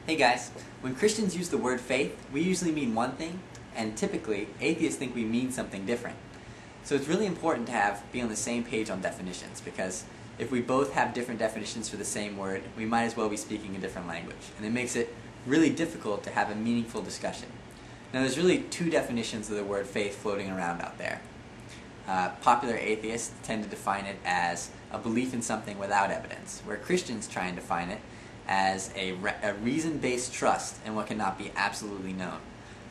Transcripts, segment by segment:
Hey guys, when Christians use the word faith, we usually mean one thing, and typically, atheists think we mean something different. So it's really important to be on the same page on definitions, because if we both have different definitions for the same word, we might as well be speaking a different language, and it makes it really difficult to have a meaningful discussion. Now there's really two definitions of the word faith floating around out there. Popular atheists tend to define it as a belief in something without evidence, where Christians try and define it as a reason-based trust in what cannot be absolutely known.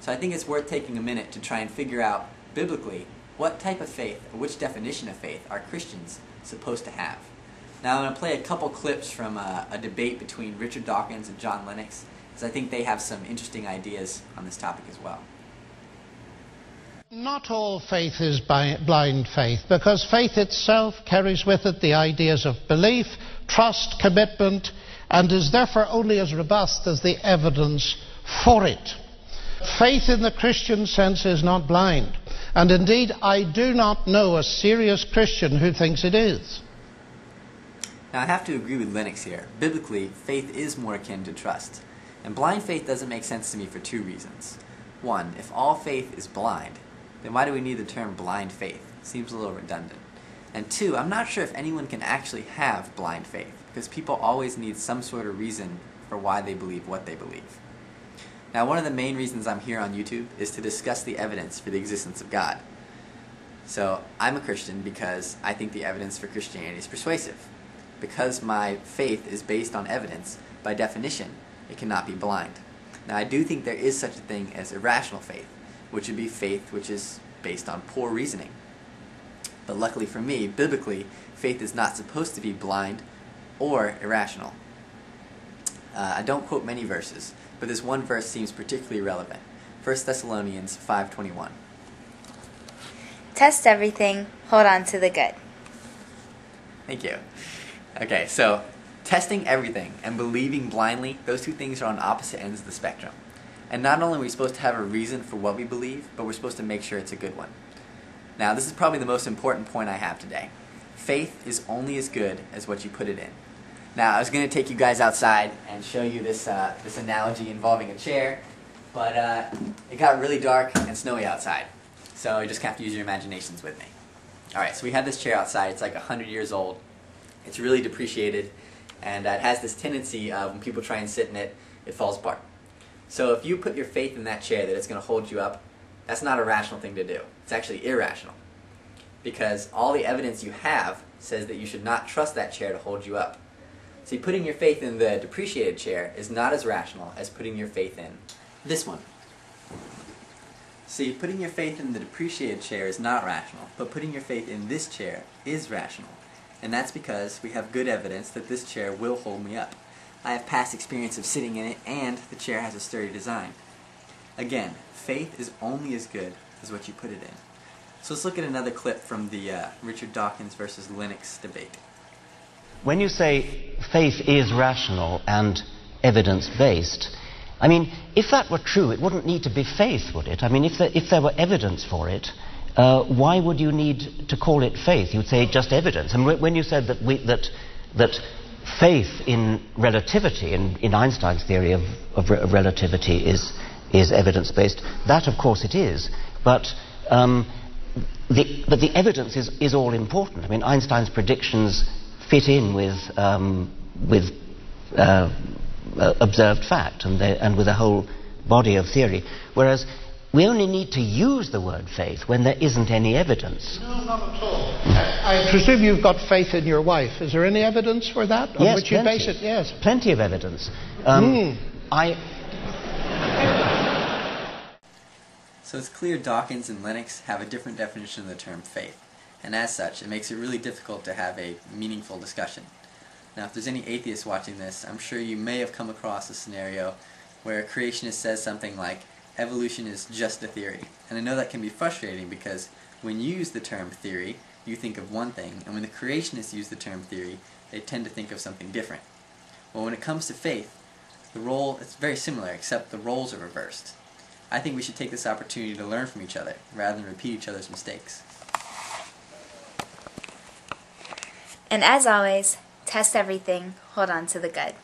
So I think it's worth taking a minute to try and figure out, biblically, what type of faith, or which definition of faith, are Christians supposed to have. Now I'm going to play a couple clips from a debate between Richard Dawkins and John Lennox, because I think they have some interesting ideas on this topic as well. Not all faith is blind faith, because faith itself carries with it the ideas of belief, trust, commitment, and is therefore only as robust as the evidence for it. Faith in the Christian sense is not blind, and indeed I do not know a serious Christian who thinks it is. Now I have to agree with Lennox here. Biblically, faith is more akin to trust, and blind faith doesn't make sense to me for two reasons. One, if all faith is blind, then why do we need the term blind faith? Seems a little redundant. And two, I'm not sure if anyone can actually have blind faith, because people always need some sort of reason for why they believe what they believe. Now, one of the main reasons I'm here on YouTube is to discuss the evidence for the existence of God. So, I'm a Christian because I think the evidence for Christianity is persuasive. Because my faith is based on evidence, by definition, it cannot be blind. Now, I do think there is such a thing as irrational faith, which would be faith which is based on poor reasoning. But luckily for me, biblically, faith is not supposed to be blind or irrational. I don't quote many verses, but this one verse seems particularly relevant. 1 Thessalonians 5:21. Test everything, hold on to the good. Thank you. Okay, so testing everything and believing blindly, those two things are on opposite ends of the spectrum. And not only are we supposed to have a reason for what we believe, but we're supposed to make sure it's a good one. Now, this is probably the most important point I have today. Faith is only as good as what you put it in. Now, I was going to take you guys outside and show you this analogy involving a chair, but it got really dark and snowy outside, so you just have to use your imaginations with me. Alright, so we have this chair outside. It's like 100 years old. It's really depreciated, and it has this tendency of when people try and sit in it, it falls apart. So if you put your faith in that chair that it's going to hold you up, that's not a rational thing to do. It's actually irrational. Because all the evidence you have says that you should not trust that chair to hold you up. See, putting your faith in the depreciated chair is not as rational as putting your faith in this one. See, putting your faith in the depreciated chair is not rational, but putting your faith in this chair is rational. And that's because we have good evidence that this chair will hold me up. I have past experience of sitting in it, and the chair has a sturdy design. Again, faith is only as good as what you put it in. So let's look at another clip from the Richard Dawkins versus Lennox debate. When you say faith is rational and evidence-based, I mean, if that were true, it wouldn't need to be faith, would it? I mean, if there were evidence for it, why would you need to call it faith? You'd say just evidence. And when you said that faith in relativity, in Einstein's theory of relativity, is evidence-based, that of course it is. But the evidence is all important. I mean, Einstein's predictions fit in with observed fact and with a whole body of theory, whereas we only need to use the word faith when there isn't any evidence. No, not at all. I presume you've got faith in your wife. Is there any evidence for that? On Yes, which plenty. you base it? Yes. Plenty of evidence. So it's clear Dawkins and Lennox have a different definition of the term faith, and as such, it makes it really difficult to have a meaningful discussion. Now, if there's any atheists watching this, I'm sure you may have come across a scenario where a creationist says something like, evolution is just a theory. And I know that can be frustrating because when you use the term theory, you think of one thing, and when the creationists use the term theory, they tend to think of something different. Well, when it comes to faith, it's very similar, except the roles are reversed. I think we should take this opportunity to learn from each other, rather than repeat each other's mistakes. And as always, test everything, hold on to the good.